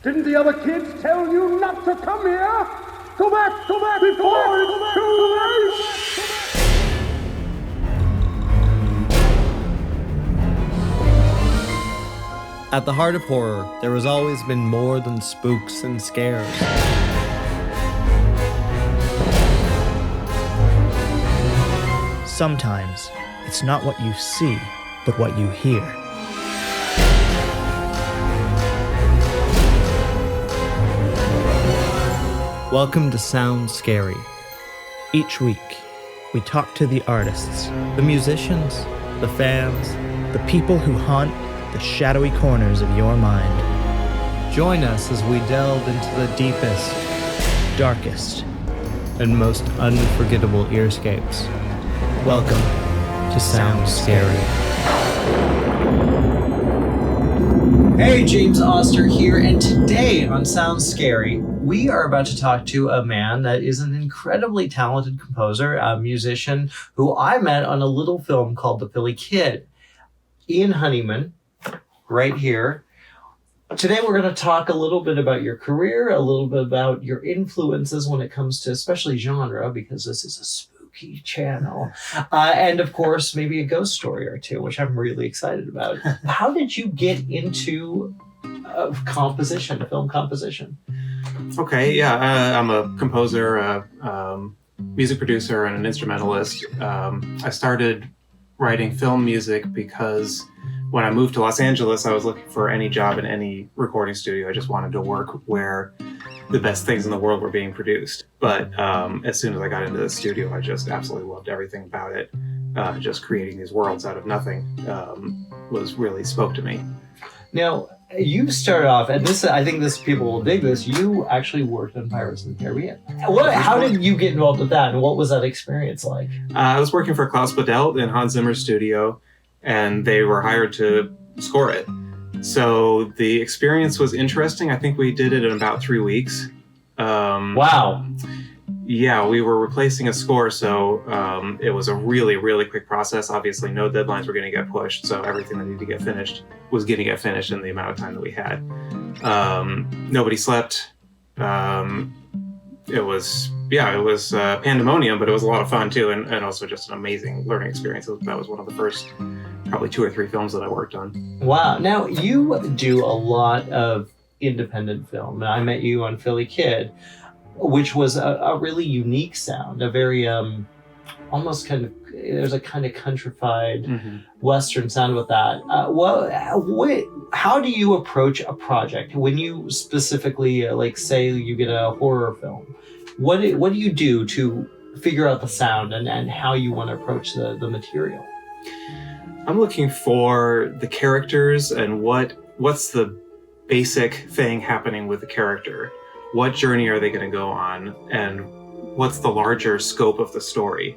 Didn't the other kids tell you not to come here? Go back before it's too late! At the heart of horror, there has always been more than spooks and scares. Sometimes, it's not what you see, but what you hear. Welcome to Sound Scary. Each week, we talk to the artists, the musicians, the fans, the people who haunt the shadowy corners of your mind. Join us as we delve into the deepest, Darkest. and most unforgettable earscapes. Welcome to Sound Scary. Hey, James Oster here, and today on Sound Scary, we are about to talk to a man that is an incredibly talented composer, a musician who I met on a little film called The Philly Kid. Ian Honeyman, right here. Today we're going to talk a little bit about your career, a little bit about your influences when it comes to especially genre, because this is a spooky channel. And of course, maybe a ghost story or two, which I'm really excited about. How did you get into composition, film composition? Okay, yeah, I'm a composer, music producer, and an instrumentalist. I started writing film music because when I moved to Los Angeles, I was looking for any job in any recording studio. I just wanted to work where the best things in the world were being produced. But as soon as I got into the studio, I just absolutely loved everything about it. Just creating these worlds out of nothing was really spoke to me. Now, you started off, and this, I think this people will dig this, you actually worked on Pirates of the Caribbean. How did you get involved with that, and what was that experience like? I was working for Klaus Badelt in Hans Zimmer's studio, and they were hired to score it. So the experience was interesting. I think we did it in about 3 weeks. Wow. Yeah, we were replacing a score, so it was a really, really quick process. Obviously, no deadlines were going to get pushed, so everything that needed to get finished was going to get finished in the amount of time that we had. Nobody slept. It was pandemonium, but it was a lot of fun too, and also just an amazing learning experience. That was one of the first probably 2 or 3 films that I worked on. Wow. Now, you do a lot of independent film. I met you on Philly Kid, which was a really unique sound, a very almost kind of, there's a kind of countrified Western sound with that. How do you approach a project when you specifically, like say you get a horror film? What do you do to figure out the sound and how you want to approach the material? I'm looking for the characters and what's the basic thing happening with the character. What journey are they going to go on, and what's the larger scope of the story?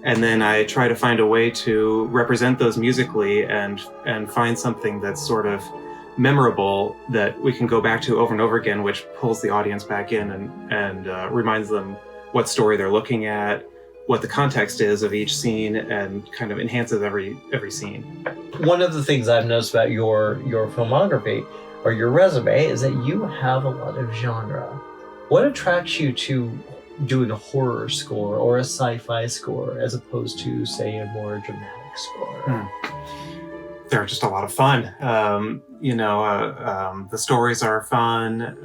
And then I try to find a way to represent those musically and find something that's sort of memorable that we can go back to over and over again, which pulls the audience back in and reminds them what story they're looking at, what the context is of each scene, and kind of enhances every scene. One of the things I've noticed about your filmography or your resume is that you have a lot of genre. What attracts you to doing a horror score or a sci-fi score as opposed to, say, a more dramatic score? They're just a lot of fun. The stories are fun.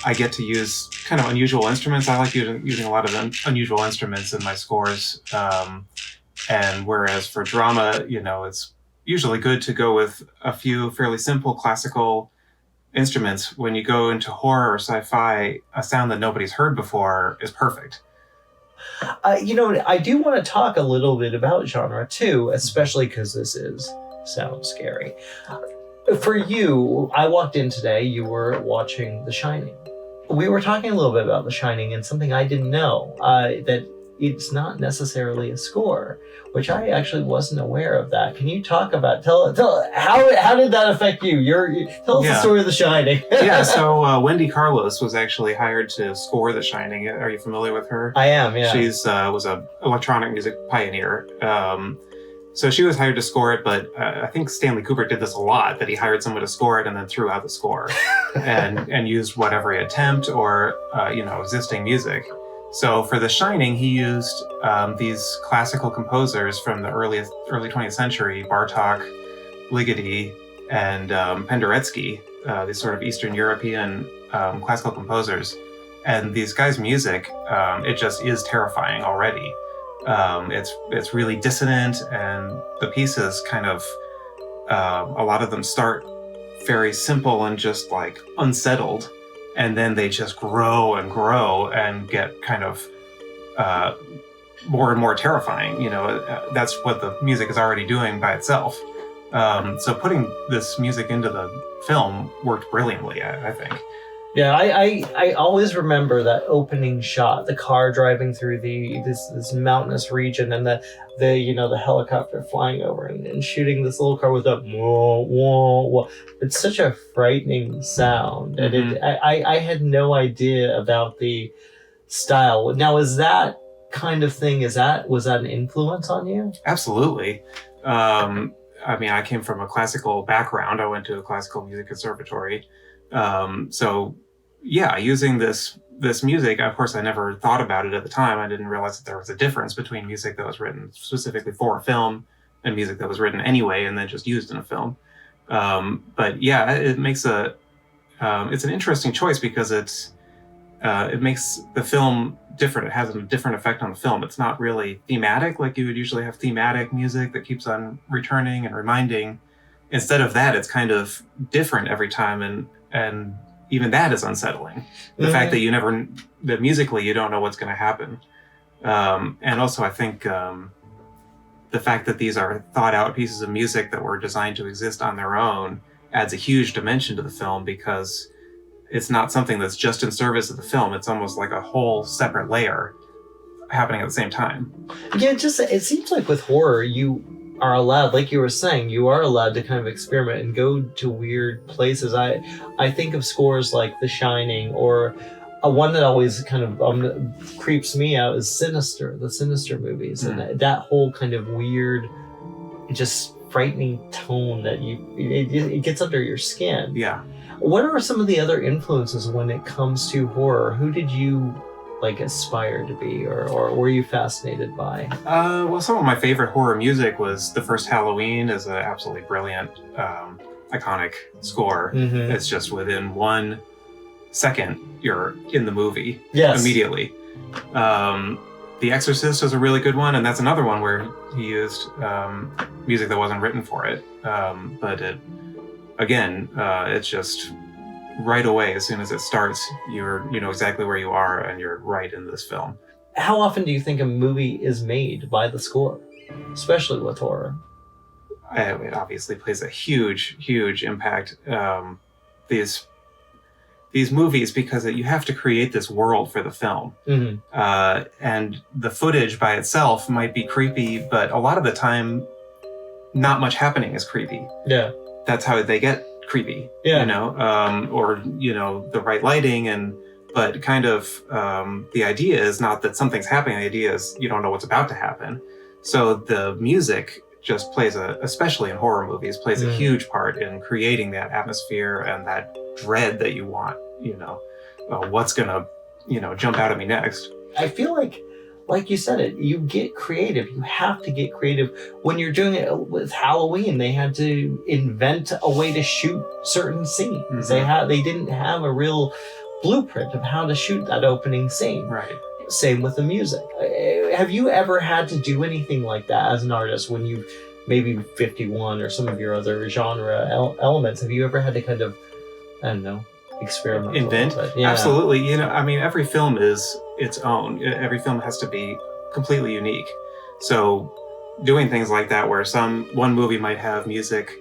I get to use kind of unusual instruments. I like using a lot of unusual instruments in my scores. And whereas for drama, it's usually good to go with a few fairly simple classical instruments. When you go into horror or sci-fi, a sound that nobody's heard before is perfect. I do want to talk a little bit about genre too, especially because this sounds scary. For you, I walked in today, you were watching The Shining. We were talking a little bit about The Shining, and something I didn't know, that it's not necessarily a score, which I actually wasn't aware of that. Can you talk about, tell how did that affect you? Tell us the story of The Shining. Yeah, so Wendy Carlos was actually hired to score The Shining. Are you familiar with her? I am, yeah. She's was an electronic music pioneer. So she was hired to score it, but I think Stanley Kubrick did this a lot, that he hired someone to score it and then threw out the score and used whatever attempt or, existing music. So for The Shining, he used these classical composers from the early 20th century, Bartók, Ligeti, and Penderecki, these sort of Eastern European classical composers. And these guys' music, it just is terrifying already. It's really dissonant, and the pieces kind of, a lot of them start very simple and just like unsettled, and then they just grow and get kind of more and more terrifying. That's what the music is already doing by itself. So putting this music into the film worked brilliantly, I think. Yeah, I always remember that opening shot, the car driving through this mountainous region, and the helicopter flying over and shooting this little car with a whoa, whoa, whoa. It's such a frightening sound, and I had no idea about the style. Now, is that kind of thing, was that an influence on you? Absolutely. I came from a classical background. I went to a classical music conservatory. So yeah, using this music, of course, I never thought about it at the time. I didn't realize that there was a difference between music that was written specifically for a film and music that was written anyway and then just used in a film. But yeah, it makes it's an interesting choice because it makes the film different. It has a different effect on the film. It's not really thematic like you would usually have thematic music that keeps on returning and reminding. Instead of that, it's kind of different every time, and even that is unsettling. The fact that musically you don't know what's going to happen. And also I think the fact that these are thought out pieces of music that were designed to exist on their own adds a huge dimension to the film, because it's not something that's just in service of the film. It's almost like a whole separate layer happening at the same time. Yeah, it seems like with horror, you are allowed, like you were saying, you are allowed to kind of experiment and go to weird places. I think of scores like The Shining, or one that always kind of creeps me out is the Sinister movies, and that whole kind of weird, just frightening tone that it gets under your skin. Yeah. What are some of the other influences when it comes to horror? Who did you aspire to be, or were you fascinated by? Well, some of my favorite horror music was the first Halloween. Is an absolutely brilliant, iconic score. It's just within 1 second you're in the movie. Yes. Immediately. The Exorcist is a really good one, and that's another one where he used music that wasn't written for it. But it's just right away, as soon as it starts, you know exactly where you are, and you're right in this film. How often do you think a movie is made by the score, especially with horror? It obviously plays a huge impact. These movies, because you have to create this world for the film. And the footage by itself might be creepy, but a lot of the time, not much happening is creepy. Yeah. That's how they get creepy. Yeah. Or the right lighting, but kind of the idea is not that something's happening. The idea is you don't know what's about to happen. So the music just plays especially in horror movies, plays a huge part in creating that atmosphere and that dread that you want. What's gonna jump out at me next. I feel like you said you get creative. You have to get creative. When you're doing it with Halloween, they had to invent a way to shoot certain scenes. They didn't have a real blueprint of how to shoot that opening scene. Right. Same with the music. Have you ever had to do anything like that as an artist when you maybe 51 or some of your other genre elements? Have you ever had to kind of, I don't know, experiment? Invent? Yeah. Absolutely. Every film is its own. Every film has to be completely unique. So doing things like that where one movie might have music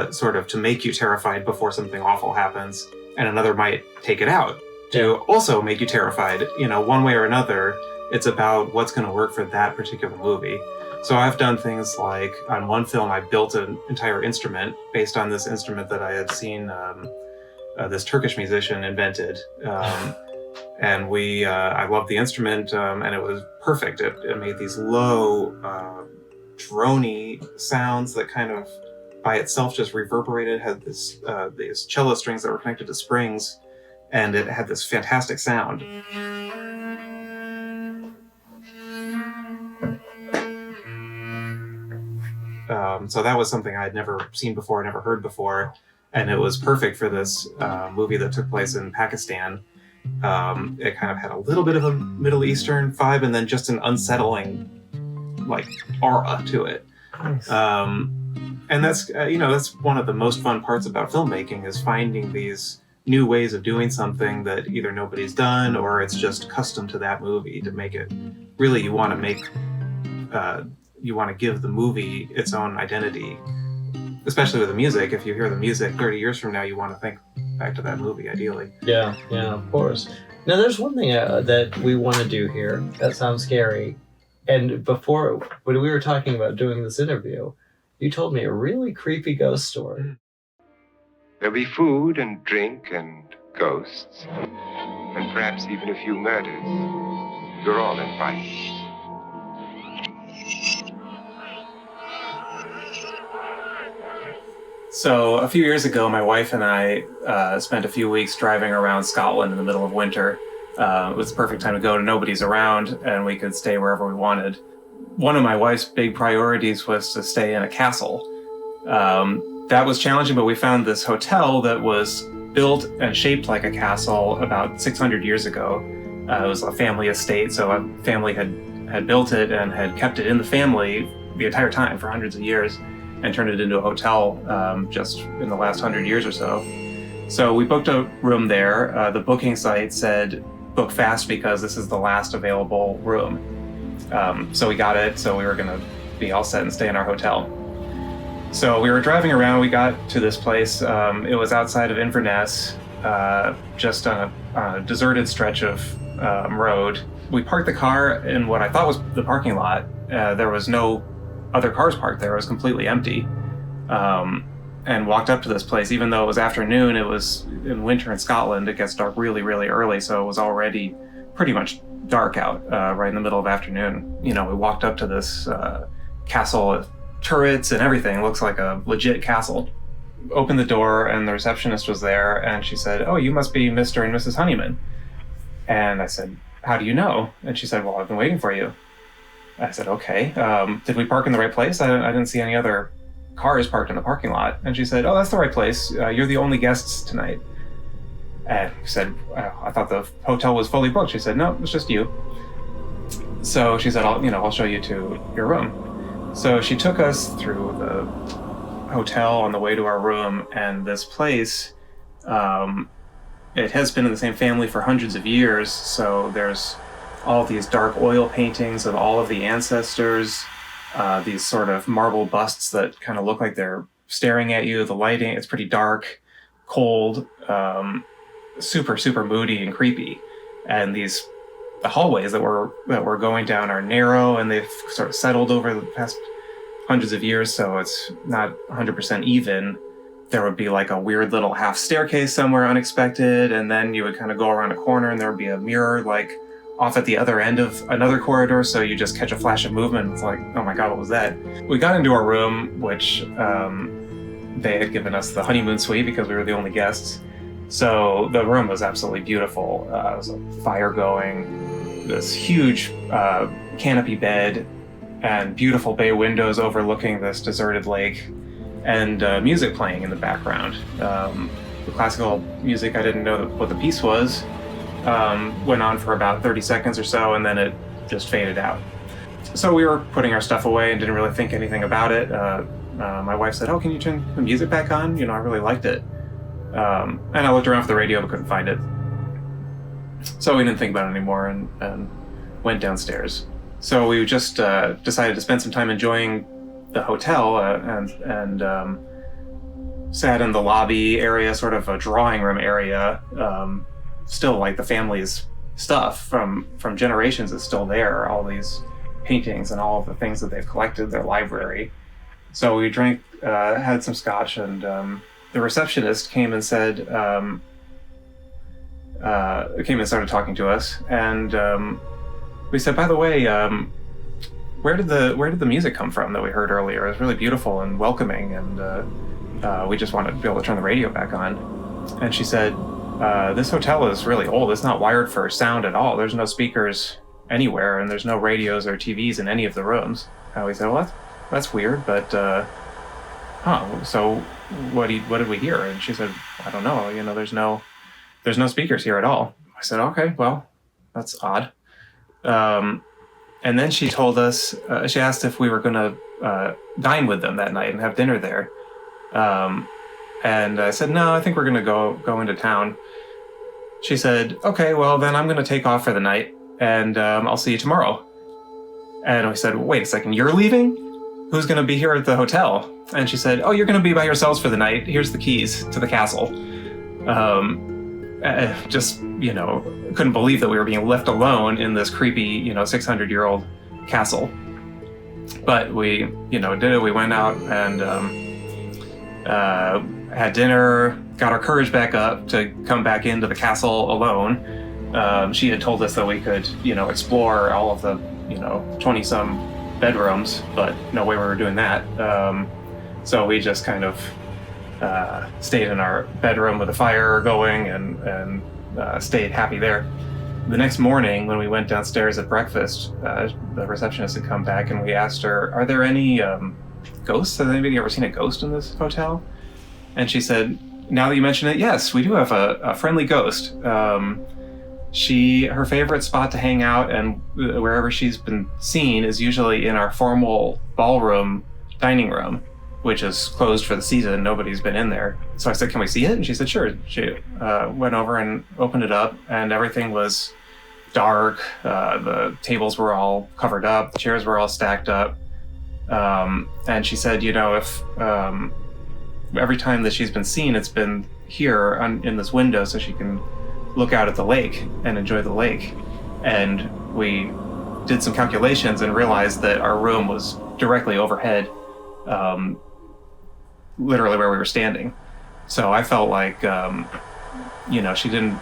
sort of to make you terrified before something awful happens, and another might take it out to also make you terrified. One way or another, it's about what's going to work for that particular movie. So I've done things like, on one film, I built an entire instrument based on this instrument that I had seen this Turkish musician invented. And I loved the instrument, and it was perfect. It made these low, droney sounds that kind of by itself just reverberated, had these cello strings that were connected to springs, and it had this fantastic sound. So that was something I'd never seen before, never heard before, and it was perfect for this movie that took place in Pakistan. It kind of had a little bit of a Middle Eastern vibe, and then just an unsettling, like, aura to it. Nice. And that's that's one of the most fun parts about filmmaking, is finding these new ways of doing something that either nobody's done or it's just custom to that movie to make it really, you want to give the movie its own identity, especially with the music. If you hear the music 30 years from now, you want to think back to that movie, ideally. Yeah, of course. Now, there's one thing that we want to do here that sounds scary. And before, when we were talking about doing this interview, you told me a really creepy ghost story. There'll be food and drink and ghosts, and perhaps even a few murders. You're all invited. So a few years ago, my wife and I spent a few weeks driving around Scotland in the middle of winter. It was the perfect time to go. Nobody's around, and we could stay wherever we wanted. One of my wife's big priorities was to stay in a castle. That was challenging, but we found this hotel that was built and shaped like a castle about 600 years ago. It was a family estate, so a family had built it and had kept it in the family the entire time for hundreds of years, and turned it into a hotel just in the last 100 years or so. So we booked a room there. The booking site said, book fast because this is the last available room. So we got it, so we were gonna be all set and stay in our hotel. So we were driving around, we got to this place. It was outside of Inverness, just on a deserted stretch of road. We parked the car in what I thought was the parking lot. There was no other cars parked there. It was completely empty. And walked up to this place. Even though it was afternoon, it was in winter in Scotland, it gets dark really, really early, so it was already pretty much dark out right in the middle of afternoon. We walked up to this castle with turrets and everything. Looks like a legit castle. Opened the door, and the receptionist was there, and she said, "Oh, you must be Mr. and Mrs. Honeyman." And I said, "How do you know?" And she said, "Well, I've been waiting for you." I said, "Okay. Did we park in the right place? I didn't see any other cars parked in the parking lot." And she said, "Oh, that's the right place. You're the only guests tonight." And I said, "I thought the hotel was fully booked." She said, "No, it's just you." So she said, I'll show you to your room." So she took us through the hotel on the way to our room, and this place, it has been in the same family for hundreds of years. So there's all these dark oil paintings of all of the ancestors, these sort of marble busts that kind of look like they're staring at you. The lighting, it's pretty dark, cold, super, super moody and creepy. And the hallways that we're going down are narrow, and they've sort of settled over the past hundreds of years, so it's not 100% even. There would be like a weird little half staircase somewhere unexpected, and then you would kind of go around a corner and there would be a mirror like off at the other end of another corridor, so you just catch a flash of movement. It's like, oh my god, what was that? We got into our room, which they had given us the honeymoon suite because we were the only guests. So the room was absolutely beautiful. There was a fire going, this huge canopy bed, and beautiful bay windows overlooking this deserted lake, and music playing in the background. The classical music, I didn't know what the piece was, went on for about 30 seconds or so, and then it just faded out. So we were putting our stuff away and didn't really think anything about it. My wife said, "Oh, can you turn the music back on? I really liked it." And I looked around for the radio but couldn't find it. So we didn't think about it anymore and went downstairs. So we just decided to spend some time enjoying the hotel and sat in the lobby area, sort of a drawing room area. Still, like, the family's stuff from generations is still there, all these paintings and all of the things that they've collected, their library. So we drank, had some scotch, and the receptionist came and said, came and started talking to us, and we said, "By the way, where did the music come from that we heard earlier? It was really beautiful and welcoming, and we just wanted to be able to turn the radio back on. And she said, this hotel is really old. It's not wired for sound at all. There's no speakers anywhere, and there's no radios or TVs in any of the rooms. And we said, well, that's weird, but so what did we hear? And she said, I don't know. There's no speakers here at all. I said, okay, well, that's odd. And then she told us, she asked if we were going to dine with them that night and have dinner there. And I said, no, I think we're going to go into town. She said, okay, well, then I'm going to take off for the night, and I'll see you tomorrow. And we said, wait a second, you're leaving? Who's going to be here at the hotel? And she said, oh, you're going to be by yourselves for the night. Here's the keys to the castle. Just, couldn't believe that we were being left alone in this creepy, 600-year-old castle. But we, did it. We went out and had dinner, got our courage back up to come back into the castle alone. She had told us that we could, explore all of the, 20-some bedrooms, but no way we were doing that. So we just kind of stayed in our bedroom with a fire going and stayed happy there. The next morning, when we went downstairs at breakfast, the receptionist had come back and we asked her, are there any ghosts? Has anybody ever seen a ghost in this hotel? And she said, now that you mention it, yes, we do have a friendly ghost. Her favorite spot to hang out and wherever she's been seen is usually in our formal ballroom dining room, which is closed for the season. Nobody's been in there. So I said, can we see it? And she said, sure. She went over and opened it up, and everything was dark. The tables were all covered up. The chairs were all stacked up. And she said, if every time that she's been seen, it's been here in this window so she can look out at the lake and enjoy the lake. And we did some calculations and realized that our room was directly overhead, literally where we were standing. So I felt like, she didn't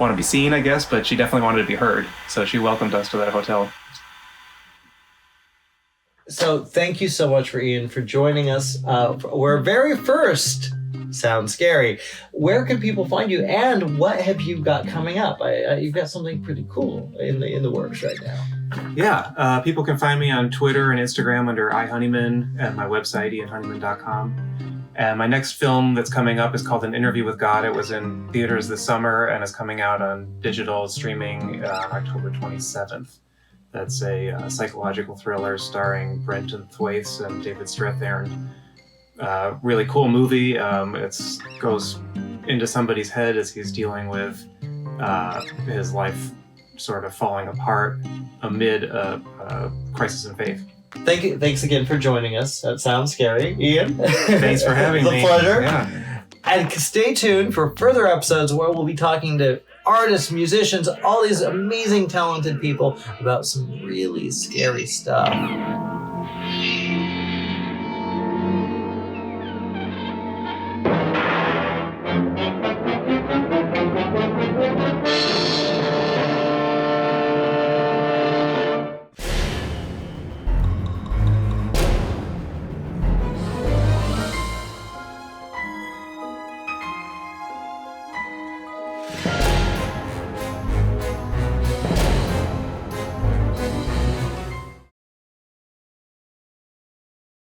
want to be seen, I guess, but she definitely wanted to be heard. So she welcomed us to that hotel. So thank you so much Ian for joining us for our very first Sounds Scary. Where can people find you, and what have you got coming up? You've got something pretty cool in the works right now. Yeah, people can find me on Twitter and Instagram under Honeyman, and my website, ianhoneyman.com. And my next film that's coming up is called An Interview with God. It was in theaters this summer and is coming out on digital streaming on October 27th. That's a psychological thriller starring Brenton Thwaites and David Strathairn. Really cool movie. It goes into somebody's head as he's dealing with his life sort of falling apart amid a crisis in faith. Thanks again for joining us. That Sounds Scary, Ian. Thanks for having me. It's a pleasure. Yeah. And stay tuned for further episodes where we'll be talking to artists, musicians, all these amazing, talented people about some really scary stuff.